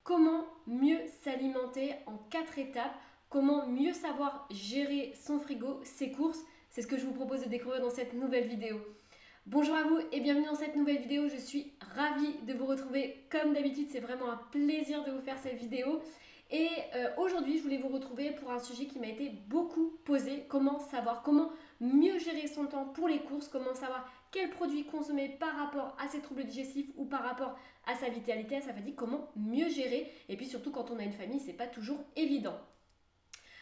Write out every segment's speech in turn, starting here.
Comment mieux s'alimenter en 4 étapes? Comment mieux savoir gérer son frigo, ses courses? C'est ce que je vous propose de découvrir dans cette nouvelle vidéo. Bonjour à vous et bienvenue dans cette nouvelle vidéo. Je suis ravie de vous retrouver comme d'habitude. C'est vraiment un plaisir de vous faire cette vidéo. Et aujourd'hui, je voulais vous retrouver pour un sujet qui m'a été beaucoup posé. Comment savoir, comment mieux gérer son temps pour les courses, comment savoir quels produits consommer par rapport à ses troubles digestifs ou par rapport à sa vitalité, à sa fatigue, comment mieux gérer. Et puis surtout quand on a une famille, c'est pas toujours évident.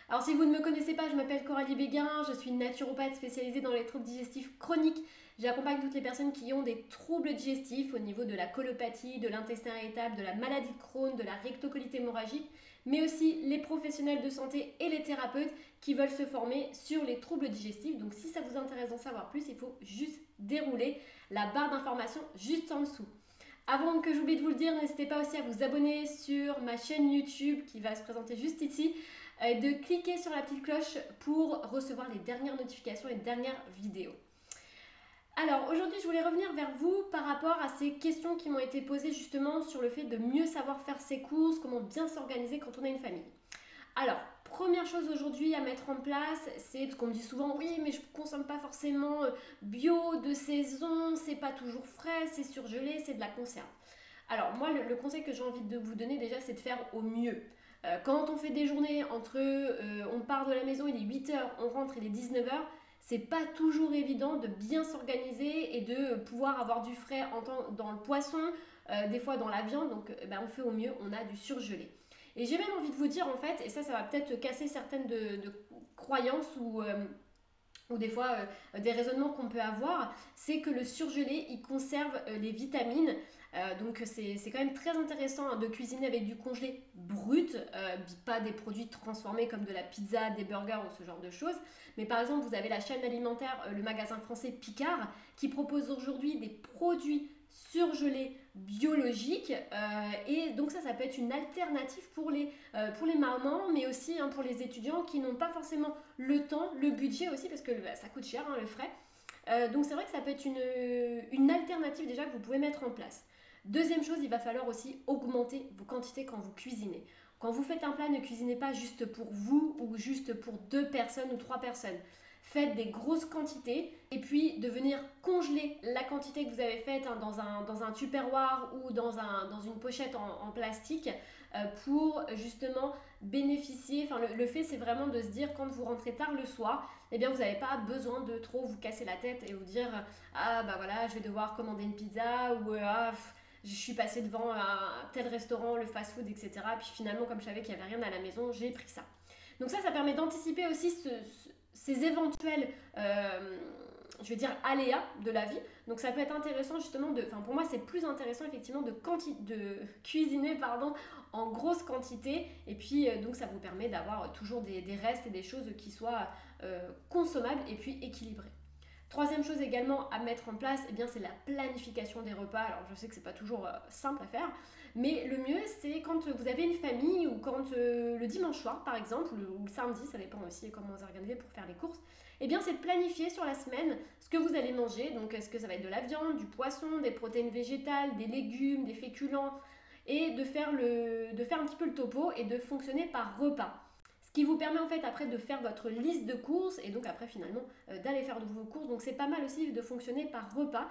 Alors si vous ne me connaissez pas, je m'appelle Coralie Béguin, je suis naturopathe spécialisée dans les troubles digestifs chroniques. J'accompagne toutes les personnes qui ont des troubles digestifs au niveau de la colopathie, de l'intestin irritable, de la maladie de Crohn, de la rectocolite hémorragique, mais aussi les professionnels de santé et les thérapeutes qui veulent se former sur les troubles digestifs. Donc si ça vous intéresse d'en savoir plus, il faut juste dérouler la barre d'information juste en dessous. Avant que j'oublie de vous le dire, n'hésitez pas aussi à vous abonner sur ma chaîne YouTube qui va se présenter juste ici, de cliquer sur la petite cloche pour recevoir les dernières notifications et les dernières vidéos. Alors aujourd'hui je voulais revenir vers vous par rapport à ces questions qui m'ont été posées justement sur le fait de mieux savoir faire ses courses, comment bien s'organiser quand on a une famille. Alors, première chose aujourd'hui à mettre en place, c'est parce qu'on me dit souvent oui mais je ne consomme pas forcément bio, de saison, c'est pas toujours frais, c'est surgelé, c'est de la conserve. Alors moi le conseil que j'ai envie de vous donner déjà c'est de faire au mieux. Quand on fait des journées entre on part de la maison, il est 8h, on rentre, il est 19h, c'est pas toujours évident de bien s'organiser et de pouvoir avoir du frais dans le poisson, des fois dans la viande, donc on fait au mieux, on a du surgelé. Et j'ai même envie de vous dire en fait, et ça va peut-être casser certaines de croyances ou des fois des raisonnements qu'on peut avoir, c'est que le surgelé, il conserve les vitamines. Donc c'est quand même très intéressant de cuisiner avec du congelé brut, pas des produits transformés comme de la pizza, des burgers ou ce genre de choses. Mais par exemple, vous avez la chaîne alimentaire, le magasin français Picard, qui propose aujourd'hui des produits surgelés biologiques. Et donc ça peut être une alternative pour les mamans, mais aussi pour les étudiants qui n'ont pas forcément le temps, le budget aussi, parce que ça coûte cher le frais. Donc c'est vrai que ça peut être une alternative déjà que vous pouvez mettre en place. Deuxième chose, il va falloir aussi augmenter vos quantités quand vous cuisinez. Quand vous faites un plat, ne cuisinez pas juste pour vous ou juste pour 2 personnes ou 3 personnes. Faites des grosses quantités et puis de venir congeler la quantité que vous avez faite dans un tupperware ou dans une pochette en plastique pour justement bénéficier. Le fait c'est vraiment de se dire quand vous rentrez tard le soir, eh bien vous n'avez pas besoin de trop vous casser la tête et vous dire ah bah voilà je vais devoir commander une pizza ou je suis passée devant un tel restaurant, le fast-food, etc. Puis finalement, comme je savais qu'il n'y avait rien à la maison, j'ai pris ça. Donc ça permet d'anticiper aussi ces éventuels, je vais dire, aléas de la vie. Donc ça peut être intéressant justement pour moi, c'est plus intéressant effectivement de cuisiner en grosse quantité. Et puis donc ça vous permet d'avoir toujours des restes et des choses qui soient consommables et puis équilibrées. Troisième chose également à mettre en place, c'est la planification des repas. Alors je sais que c'est pas toujours simple à faire, mais le mieux c'est quand vous avez une famille ou quand le dimanche soir par exemple, ou le samedi, ça dépend aussi comment vous organisez pour faire les courses, c'est de planifier sur la semaine ce que vous allez manger. Donc est-ce que ça va être de la viande, du poisson, des protéines végétales, des légumes, des féculents, et de faire un petit peu le topo et de fonctionner par repas. Ce qui vous permet en fait après de faire votre liste de courses et donc après finalement d'aller faire de vos courses. Donc c'est pas mal aussi de fonctionner par repas.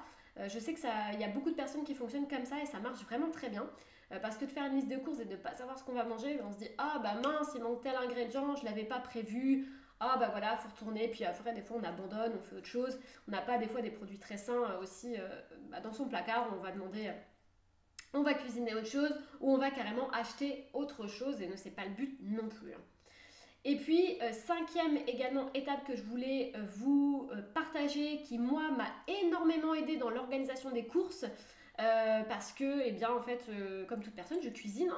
Je sais qu'il y a beaucoup de personnes qui fonctionnent comme ça et ça marche vraiment très bien. Parce que de faire une liste de courses et de ne pas savoir ce qu'on va manger, on se dit ah bah mince il manque tel ingrédient, je l'avais pas prévu. Ah bah voilà, faut retourner, puis après des fois on abandonne, on fait autre chose. On n'a pas des fois des produits très sains aussi dans son placard, on va demander... on va cuisiner autre chose ou on va carrément acheter autre chose et ne c'est pas le but non plus. Et puis, cinquième également étape que je voulais vous partager, qui moi m'a énormément aidé dans l'organisation des courses, parce que, en fait, comme toute personne, je cuisine,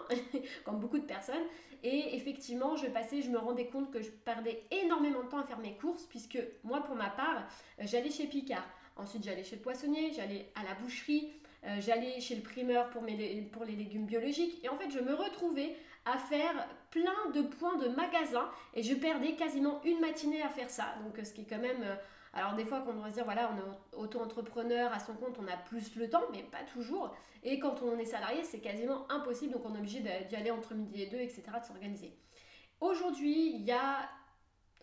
comme beaucoup de personnes, et effectivement, je me rendais compte que je perdais énormément de temps à faire mes courses, puisque moi, pour ma part, j'allais chez Picard, ensuite j'allais chez le poissonnier, j'allais à la boucherie, j'allais chez le primeur pour les légumes biologiques, et en fait, je me retrouvais à faire plein de points de magasin et je perdais quasiment une matinée à faire ça, donc ce qui est quand même Alors des fois quand on va se dire voilà, on est auto-entrepreneur à son compte, on a plus le temps, mais pas toujours. Et quand on est salarié, c'est quasiment impossible, donc on est obligé d'y aller entre midi et deux, etc., de s'organiser. Aujourd'hui, il y a,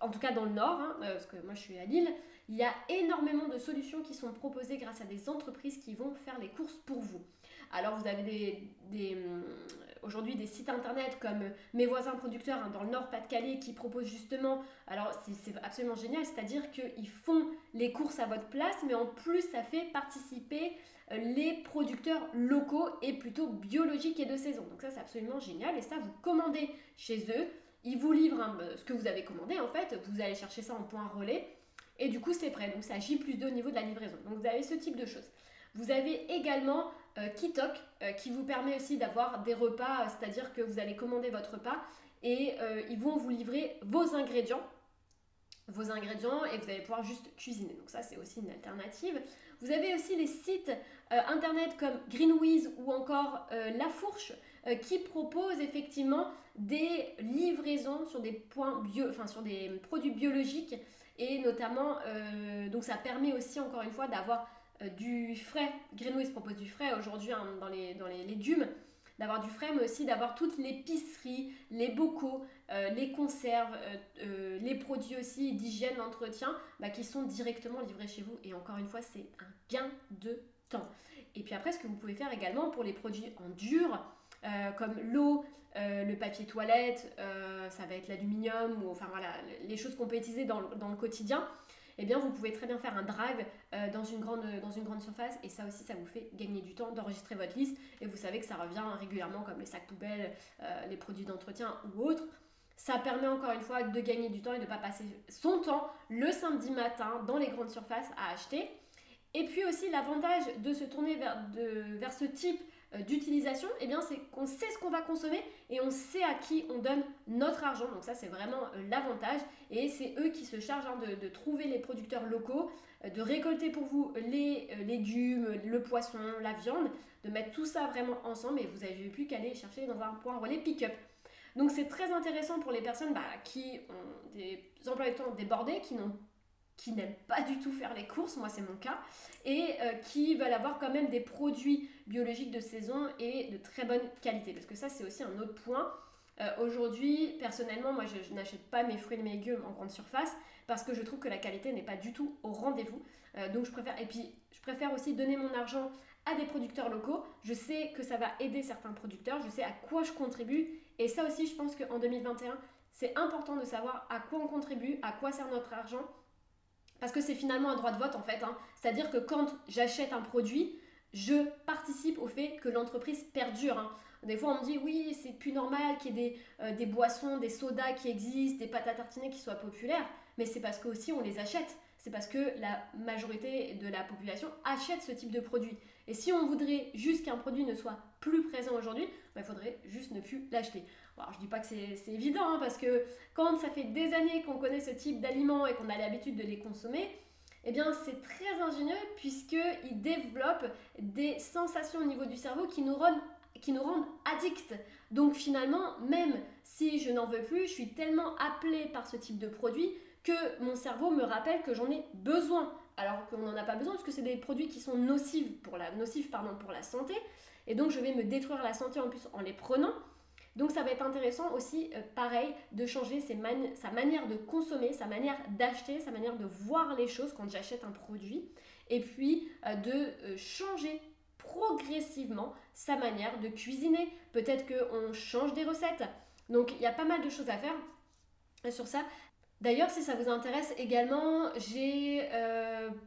en tout cas dans le Nord, hein, parce que moi je suis à Lille, il y a énormément de solutions qui sont proposées grâce à des entreprises qui vont faire les courses pour vous. Alors vous avez aujourd'hui des sites internet comme Mes voisins producteurs, hein, dans le Nord-Pas-de-Calais, qui proposent justement, alors c'est absolument génial, c'est-à-dire qu'ils font les courses à votre place, mais en plus ça fait participer les producteurs locaux et plutôt biologiques et de saison. Donc ça c'est absolument génial, et ça vous commandez chez eux, ils vous livrent ce que vous avez commandé en fait, vous allez chercher ça en point relais, et du coup c'est prêt, donc ça J+2 au niveau de la livraison. Donc vous avez ce type de choses. Vous avez également Kitok qui vous permet aussi d'avoir des repas, c'est-à-dire que vous allez commander votre repas et ils vont vous livrer vos ingrédients et vous allez pouvoir juste cuisiner. Donc ça c'est aussi une alternative. Vous avez aussi les sites internet comme Greenwiz ou encore La Fourche qui proposent effectivement des livraisons sur des sur des produits biologiques, et notamment donc ça permet aussi encore une fois d'avoir du frais. Greenwiz propose du frais aujourd'hui, hein, dans les légumes, d'avoir du frais, mais aussi d'avoir toute l'épicerie, les bocaux, les conserves, les produits aussi d'hygiène, d'entretien, qui sont directement livrés chez vous. Et encore une fois, c'est un gain de temps. Et puis après, ce que vous pouvez faire également pour les produits en dur, comme l'eau, le papier toilette, ça va être l'aluminium, ou enfin voilà, les choses qu'on peut utiliser dans le quotidien, eh bien vous pouvez très bien faire un drive dans une grande surface, et ça aussi ça vous fait gagner du temps d'enregistrer votre liste, et vous savez que ça revient régulièrement, comme les sacs poubelles, les produits d'entretien ou autres. Ça permet encore une fois de gagner du temps et de ne pas passer son temps le samedi matin dans les grandes surfaces à acheter. Et puis aussi l'avantage de se tourner vers ce type d'utilisation, eh bien c'est qu'on sait ce qu'on va consommer et on sait à qui on donne notre argent. Donc ça c'est vraiment l'avantage, et c'est eux qui se chargent, hein, de trouver les producteurs locaux, de récolter pour vous les légumes, le poisson, la viande, de mettre tout ça vraiment ensemble, et vous n'avez plus qu'à aller chercher dans un point relais pick-up. Donc c'est très intéressant pour les personnes qui ont des emplois du temps débordés, qui n'aiment pas du tout faire les courses, moi c'est mon cas, et qui veulent avoir quand même des produits biologiques de saison et de très bonne qualité, parce que ça c'est aussi un autre point. Aujourd'hui, personnellement, moi je n'achète pas mes fruits et mes légumes en grande surface, parce que je trouve que la qualité n'est pas du tout au rendez-vous. Donc je préfère aussi donner mon argent à des producteurs locaux. Je sais que ça va aider certains producteurs, je sais à quoi je contribue, et ça aussi je pense qu'en 2021, c'est important de savoir à quoi on contribue, à quoi sert notre argent, parce que c'est finalement un droit de vote en fait, hein. C'est-à-dire que quand j'achète un produit, je participe au fait que l'entreprise perdure, hein. Des fois on me dit oui, c'est plus normal qu'il y ait des boissons, des sodas qui existent, des pâtes à tartiner qui soient populaires, mais c'est parce que aussi on les achète. C'est parce que la majorité de la population achète ce type de produit. Et si on voudrait juste qu'un produit ne soit plus présent aujourd'hui, il faudrait juste ne plus l'acheter. Alors, je ne dis pas que c'est évident, hein, parce que quand ça fait des années qu'on connaît ce type d'aliments et qu'on a l'habitude de les consommer, eh bien c'est très ingénieux, puisqu'ils développent des sensations au niveau du cerveau qui nous rendent addicts. Donc finalement, même si je n'en veux plus, je suis tellement appelée par ce type de produit que mon cerveau me rappelle que j'en ai besoin, alors qu'on n'en a pas besoin, puisque c'est des produits qui sont nocifs pour la santé, et donc je vais me détruire la santé en plus en les prenant. Donc ça va être intéressant aussi, pareil, de changer sa manière de consommer, sa manière d'acheter, sa manière de voir les choses quand j'achète un produit, et puis de changer progressivement sa manière de cuisiner. Peut-être qu'on change des recettes. Donc il y a pas mal de choses à faire sur ça. D'ailleurs, si ça vous intéresse également,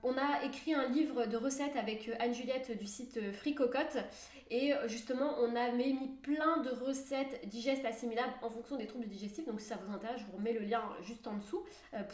on a écrit un livre de recettes avec Anne-Juliette du site Fricocotte, et justement on avait mis plein de recettes digestes assimilables en fonction des troubles digestifs. Donc si ça vous intéresse, je vous remets le lien juste en dessous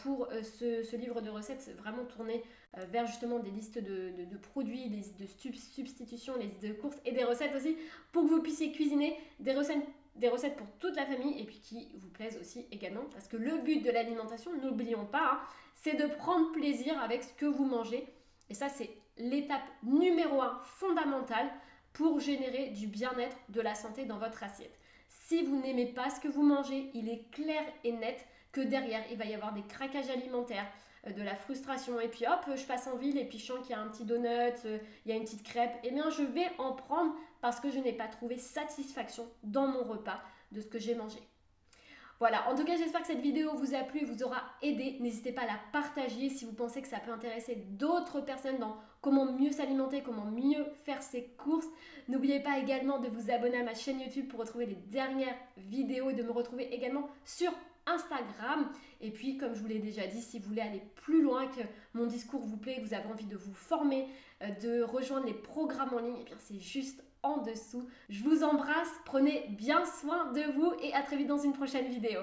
pour ce livre de recettes. C'est vraiment tourné vers justement des listes de produits, des listes de substitutions, les listes de courses et des recettes aussi, pour que vous puissiez cuisiner des recettes pour toute la famille, et puis qui vous plaisent aussi également, parce que le but de l'alimentation, n'oublions pas, hein, c'est de prendre plaisir avec ce que vous mangez, et ça c'est l'étape numéro 1 fondamentale pour générer du bien-être, de la santé dans votre assiette. Si vous n'aimez pas ce que vous mangez, il est clair et net que derrière il va y avoir des craquages alimentaires, de la frustration, et puis hop, je passe en ville et puis je sens qu'il y a un petit donut, il y a une petite crêpe, eh bien je vais en prendre parce que je n'ai pas trouvé satisfaction dans mon repas de ce que j'ai mangé. Voilà, en tout cas j'espère que cette vidéo vous a plu, vous aura aidé. N'hésitez pas à la partager si vous pensez que ça peut intéresser d'autres personnes dans comment mieux s'alimenter, comment mieux faire ses courses. N'oubliez pas également de vous abonner à ma chaîne YouTube pour retrouver les dernières vidéos et de me retrouver également sur Instagram. Et puis comme je vous l'ai déjà dit, si vous voulez aller plus loin, que mon discours vous plaît, que vous avez envie de vous former, de rejoindre les programmes en ligne, eh bien c'est juste en dessous. Je vous embrasse, prenez bien soin de vous et à très vite dans une prochaine vidéo.